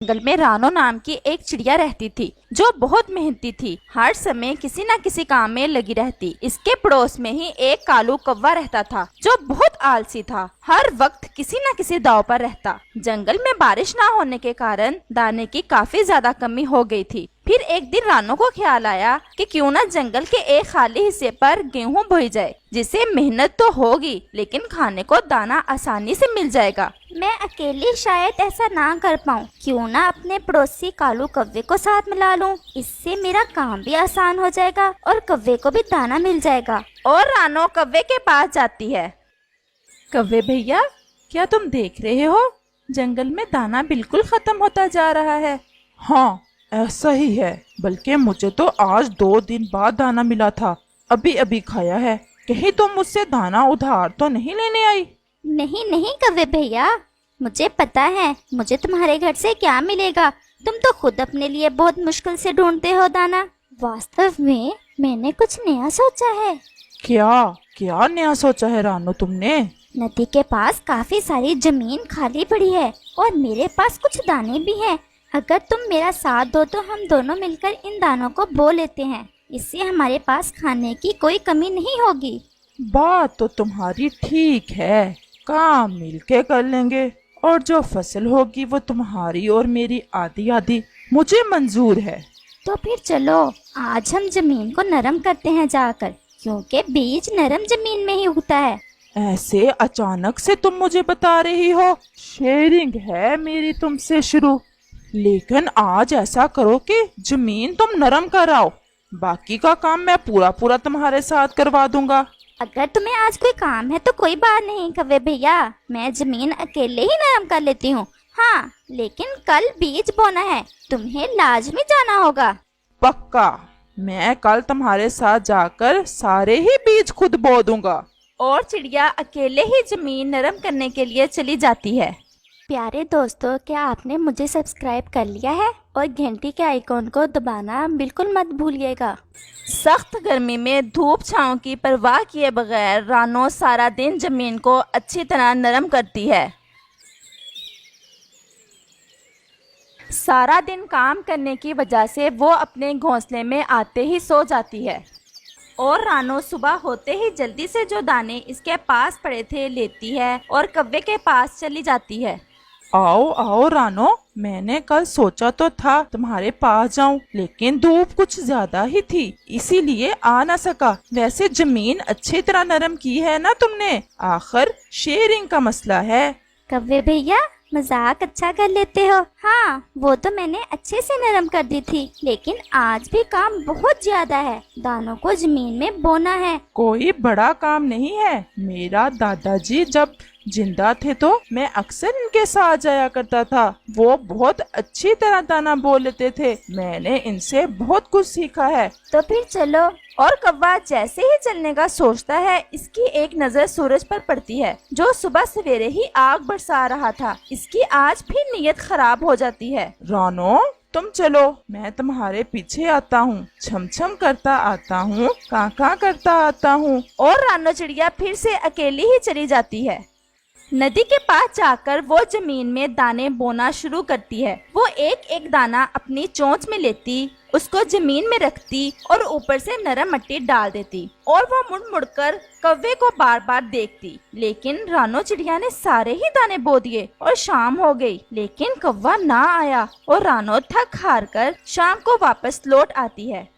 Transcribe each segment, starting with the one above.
जंगल में रानो नाम की एक चिड़िया रहती थी जो बहुत मेहनती थी। हर समय किसी न किसी काम में लगी रहती। इसके पड़ोस में ही एक कालू कौवा रहता था जो बहुत आलसी था। हर वक्त किसी न किसी दाव पर रहता। जंगल में बारिश ना होने के कारण दाने की काफी ज्यादा कमी हो गई थी। फिर एक दिन रानो को ख्याल आया कि क्यों ना जंगल के एक खाली हिस्से पर गेहूं बोई जाए, जिससे मेहनत तो होगी लेकिन खाने को दाना आसानी से मिल जाएगा। मैं अकेली शायद ऐसा ना कर पाऊँ, क्यों ना अपने पड़ोसी कालू कौवे को साथ मिला लूं। इससे मेरा काम भी आसान हो जाएगा और कौवे को भी दाना मिल जाएगा। और रानो कौवे के पास जाती है। कौवे भैया, क्या तुम देख रहे हो? जंगल में दाना बिल्कुल खत्म होता जा रहा है। हाँ, ऐसा ही है। बल्कि मुझे तो आज 2 दिन बाद दाना मिला था, अभी अभी खाया है। कहीं तुम मुझसे दाना उधार तो नहीं लेने आई? नहीं नहीं कौवे भैया, मुझे पता है मुझे तुम्हारे घर से क्या मिलेगा। तुम तो खुद अपने लिए बहुत मुश्किल से ढूंढते हो दाना। वास्तव में मैंने कुछ नया सोचा है। क्या क्या नया सोचा है रानो तुमने? नदी के पास काफी सारी जमीन खाली पड़ी है और मेरे पास कुछ दाने भी हैं। अगर तुम मेरा साथ दो तो हम दोनों मिलकर इन दानों को बो लेते हैं। इससे हमारे पास खाने की कोई कमी नहीं होगी। बात तो तुम्हारी ठीक है, काम मिलके कर लेंगे और जो फसल होगी वो तुम्हारी और मेरी आधी आधी। मुझे मंजूर है। तो फिर चलो आज हम जमीन को नरम करते हैं जाकर, क्योंकि बीज नरम जमीन में ही उगता है। ऐसे अचानक से तुम मुझे बता रही हो? शेयरिंग है मेरी तुमसे शुरू, लेकिन आज ऐसा करो कि जमीन तुम नरम कराओ। बाकी का काम मैं पूरा पूरा तुम्हारे साथ करवा दूंगा। अगर तुम्हें आज कोई काम है तो कोई बात नहीं कौवे भैया, मैं जमीन अकेले ही नरम कर लेती हूँ। हाँ, लेकिन कल बीज बोना है, तुम्हें लाजमी जाना होगा। पक्का, मैं कल तुम्हारे साथ जाकर सारे ही बीज खुद बो दूंगा। और चिड़िया अकेले ही जमीन नरम करने के लिए चली जाती है। प्यारे दोस्तों, क्या आपने मुझे सब्सक्राइब कर लिया है? और घंटी के आइकॉन को दबाना बिल्कुल मत भूलिएगा। सख्त गर्मी में धूप छांव की परवाह किए बगैर रानो सारा दिन जमीन को अच्छी तरह नरम करती है। सारा दिन काम करने की वजह से वो अपने घोंसले में आते ही सो जाती है। और रानो सुबह होते ही जल्दी से जो दाने इसके पास पड़े थे लेती है और कौवे के पास चली जाती है। आओ आओ रानो, मैंने कल सोचा तो था तुम्हारे पास जाऊं, लेकिन धूप कुछ ज्यादा ही थी, इसीलिए आ ना सका। वैसे जमीन अच्छी तरह नरम की है ना तुमने? आखिर शेयरिंग का मसला है। कौवे भैया, मजाक अच्छा कर लेते हो। हाँ, वो तो मैंने अच्छे से नरम कर दी थी, लेकिन आज भी काम बहुत ज्यादा है। दानों को जमीन में बोना है। कोई बड़ा काम नहीं है। मेरा दादाजी जब जिंदा थे तो मैं अक्सर इनके साथ जाया करता था। वो बहुत अच्छी तरह दाना बो लेते थे। मैंने इनसे बहुत कुछ सीखा है। तो फिर चलो। और कौवा जैसे ही चलने का सोचता है, इसकी एक नजर सूरज पर पड़ती है जो सुबह सवेरे ही आग बरसा रहा था। इसकी आज फिर नीयत खराब हो जाती है। रानो, तुम चलो, मैं तुम्हारे पीछे आता हूँ। छम छम करता आता हूँ, काका करता आता हूँ। और रानो चिड़िया फिर से अकेली ही चली जाती है। नदी के पास जाकर वो जमीन में दाने बोना शुरू करती है। वो एक एक दाना अपनी चोंच में लेती, उसको जमीन में रखती और ऊपर से नरम मिट्टी डाल देती। और वो मुड़ मुड़ कर कौवे को बार बार देखती। लेकिन रानो चिड़िया ने सारे ही दाने बो दिए और शाम हो गई, लेकिन कौवा ना आया। और रानो थक हार कर शाम को वापस लौट आती है।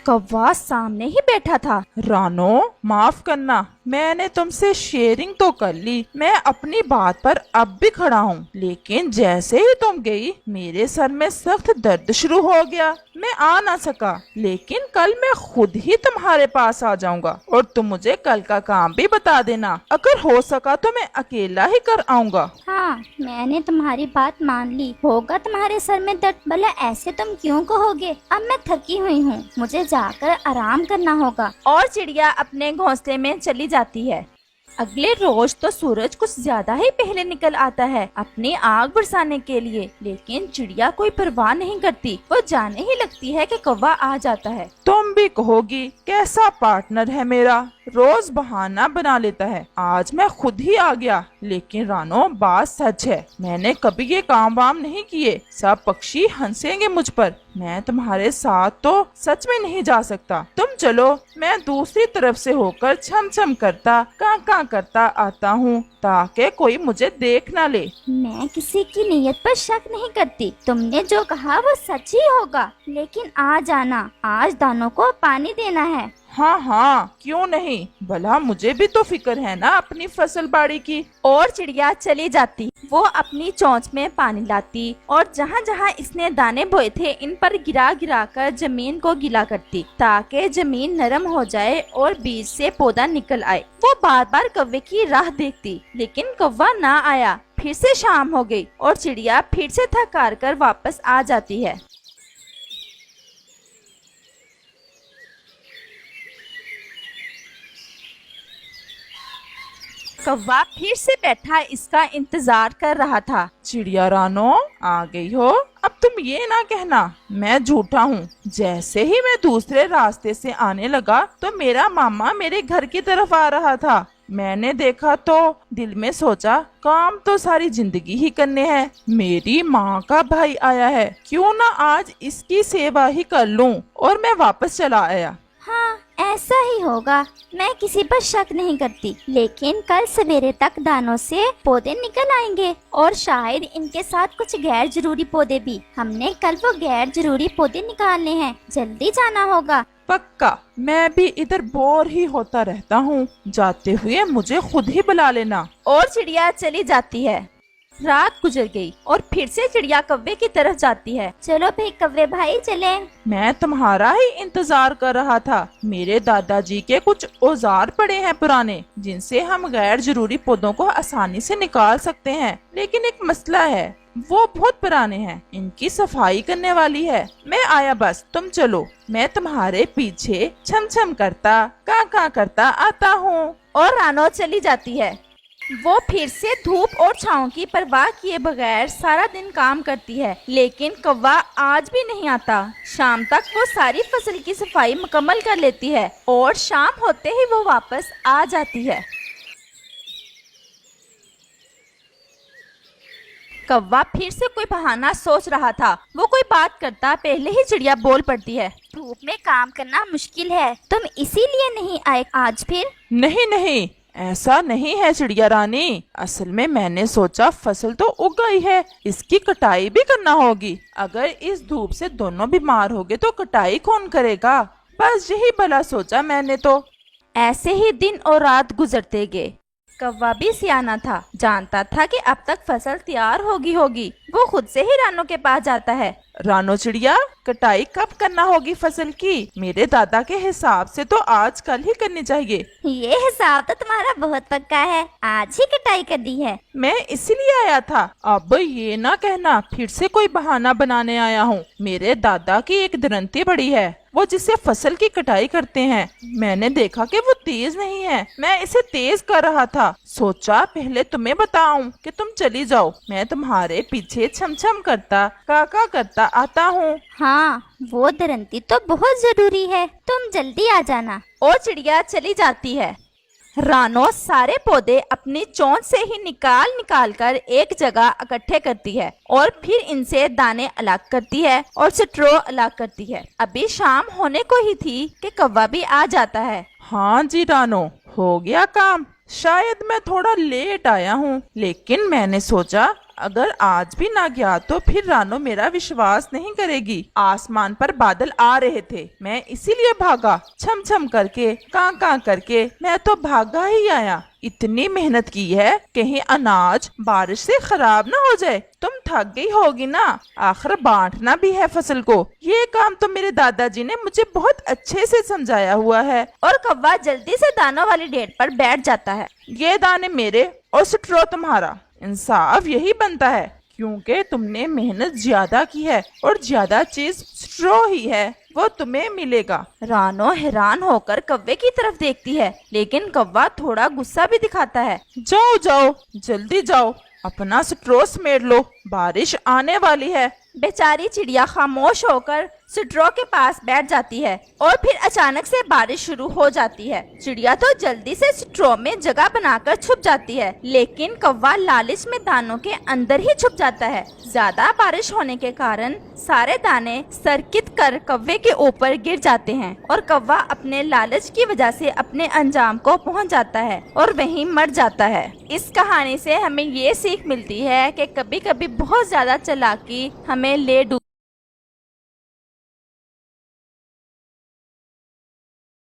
कौवा सामने ही बैठा था। रानो, माफ करना, मैंने तुमसे शेयरिंग तो कर ली। मैं अपनी बात पर अब भी खड़ा हूँ, लेकिन जैसे ही तुम गई मेरे सर में सख्त दर्द शुरू हो गया। मैं आ ना सका, लेकिन कल मैं खुद ही तुम्हारे पास आ जाऊंगा और तुम मुझे कल का काम भी बता देना। अगर हो सका तो मैं अकेला ही कर आऊंगा। हाँ, मैंने तुम्हारी बात मान ली। होगा तुम्हारे सर में दर्द, भला ऐसे तुम क्यों कहोगे? अब मैं थकी हुई हूँ, मुझे जाकर आराम करना होगा। और चिड़िया अपने घोंसले में चली जाती है। अगले रोज तो सूरज कुछ ज्यादा ही पहले निकल आता है अपनी आग बरसाने के लिए, लेकिन चिड़िया कोई परवाह नहीं करती। वो जाने ही लगती है कि कौवा आ जाता है। तुम भी कहोगी कैसा पार्टनर है मेरा, रोज बहाना बना लेता है। आज मैं खुद ही आ गया। लेकिन रानो, बात सच है, मैंने कभी ये काम वाम नहीं किए। सब पक्षी हंसेंगे मुझ पर। मैं तुम्हारे साथ तो सच में नहीं जा सकता। तुम चलो, मैं दूसरी तरफ से होकर छम छम करता कां करता आता हूँ, ताकि कोई मुझे देख ना ले। मैं किसी की नीयत पर शक नहीं करती। तुमने जो कहा वो सच ही होगा, लेकिन आ जाना, आज दानों को पानी देना है। हाँ हाँ, क्यों नहीं, भला मुझे भी तो फिक्र है ना अपनी फसल बाड़ी की। और चिड़िया चली जाती। वो अपनी चोंच में पानी लाती और जहाँ जहाँ इसने दाने बोए थे इन पर गिरा गिरा कर जमीन को गीला करती, ताकि जमीन नरम हो जाए और बीज से पौधा निकल आए। वो बार बार कौवे की राह देखती, लेकिन कौवा ना आया। फिर से शाम हो गई और चिड़िया फिर से थक हार कर वापस आ जाती है। कौवा फिर से बैठा इसका इंतजार कर रहा था। चिड़िया रानो, आ गई हो। अब तुम ये ना कहना मैं झूठा हूँ। जैसे ही मैं दूसरे रास्ते से आने लगा तो मेरा मामा मेरे घर की तरफ आ रहा था। मैंने देखा तो दिल में सोचा, काम तो सारी जिंदगी ही करने हैं। मेरी माँ का भाई आया है, क्यों ना आज इसकी सेवा ही कर लूं। और मैं वापस चला आया। हाँ, ऐसा ही होगा। मैं किसी पर शक नहीं करती, लेकिन कल सवेरे तक दानों से पौधे निकल आएंगे और शायद इनके साथ कुछ गैर जरूरी पौधे भी। हमने कल वो गैर जरूरी पौधे निकालने हैं, जल्दी जाना होगा। पक्का, मैं भी इधर बोर ही होता रहता हूँ। जाते हुए मुझे खुद ही बुला लेना। और चिड़िया चली जाती है। रात गुजर गई और फिर से चिड़िया कौवे की तरफ जाती है। चलो भाई कौवे भाई, चले। मैं तुम्हारा ही इंतजार कर रहा था। मेरे दादाजी के कुछ औजार पड़े हैं पुराने, जिनसे हम गैर जरूरी पौधों को आसानी से निकाल सकते हैं। लेकिन एक मसला है, वो बहुत पुराने हैं, इनकी सफाई करने वाली है। मैं आया बस, तुम चलो। मैं तुम्हारे पीछे छम छम करता कां करता आता हूँ। और रानो चली जाती है। वो फिर से धूप और छांव की परवाह किए बगैर सारा दिन काम करती है, लेकिन कौवा आज भी नहीं आता। शाम तक वो सारी फसल की सफाई मुकम्मल कर लेती है और शाम होते ही वो वापस आ जाती है। कौवा फिर से कोई बहाना सोच रहा था। वो कोई बात करता पहले ही चिड़िया बोल पड़ती है। धूप में काम करना मुश्किल है, तुम इसीलिए नहीं आए आज फिर? नहीं नहीं, ऐसा नहीं है चिड़िया रानी। असल में मैंने सोचा फसल तो उग गई है, इसकी कटाई भी करना होगी। अगर इस धूप से दोनों बीमार हो गए तो कटाई कौन करेगा। बस यही भला सोचा मैंने तो। ऐसे ही दिन और रात गुजरते गए। कौवा भी सियाना था, जानता था कि अब तक फसल तैयार होगी। वो खुद से ही रानो के पास जाता है। रानो चिड़िया, कटाई कब करना होगी फसल की? मेरे दादा के हिसाब से तो आज कल ही करनी चाहिए। ये हिसाब तो तुम्हारा बहुत पक्का है, आज ही कटाई कर दी है। मैं इसीलिए आया था। अब ये ना कहना फिर से कोई बहाना बनाने आया हूँ। मेरे दादा की एक दरंती बड़ी है, वो जिससे फसल की कटाई करते हैं। मैंने देखा कि वो तेज नहीं है, मैं इसे तेज कर रहा था। सोचा पहले तुम्हें बताऊं कि तुम चली जाओ। मैं तुम्हारे पीछे छम छम करता काका करता आता हूँ। हाँ, वो दरंती तो बहुत जरूरी है, तुम जल्दी आ जाना। और चिड़िया चली जाती है। रानो सारे पौधे अपनी चोंच से ही निकाल कर एक जगह इकट्ठे करती है और फिर इनसे दाने अलग करती है और स्ट्रो अलग करती है। अभी शाम होने को ही थी कि कौवा भी आ जाता है। हाँ जी रानो, हो गया काम। शायद मैं थोड़ा लेट आया हूँ, लेकिन मैंने सोचा अगर आज भी ना गया तो फिर रानो मेरा विश्वास नहीं करेगी। आसमान पर बादल आ रहे थे, मैं इसीलिए भागा। छम छम करके कां करके मैं तो भागा ही आया। इतनी मेहनत की है, कहीं अनाज बारिश से खराब ना हो जाए। तुम थक गई होगी ना, आखिर बांटना भी है फसल को। ये काम तो मेरे दादाजी ने मुझे बहुत अच्छे से समझाया हुआ है। और कौवा जल्दी से दानों वाली ढेर पर बैठ जाता है। ये दाने मेरे और स्ट्रो तुम्हारा। इंसाफ यही बनता है, क्योंकि तुमने मेहनत ज्यादा की है और ज्यादा चीज स्ट्रो ही है। वो तुम्हें मिलेगा। रानो हैरान होकर कव्वे की तरफ देखती है, लेकिन कव्वा थोड़ा गुस्सा भी दिखाता है। जाओ जाओ, जल्दी जाओ, अपना स्ट्रॉ समेट लो, बारिश आने वाली है। बेचारी चिड़िया खामोश होकर स्ट्रॉ के पास बैठ जाती है और फिर अचानक से बारिश शुरू हो जाती है। चिड़िया तो जल्दी से स्ट्रॉ में जगह बनाकर छुप जाती है, लेकिन कौवा लालच में दानों के अंदर ही छुप जाता है। ज्यादा बारिश होने के कारण सारे दाने सरकित कर कौवे के ऊपर गिर जाते हैं और कौवा अपने लालच की वजह से अपने अंजाम को पहुंच जाता है और वहीं मर जाता है। इस कहानी से हमें ये सीख मिलती है कि कभी कभी बहुत ज्यादा चालाकी हमें ले डूब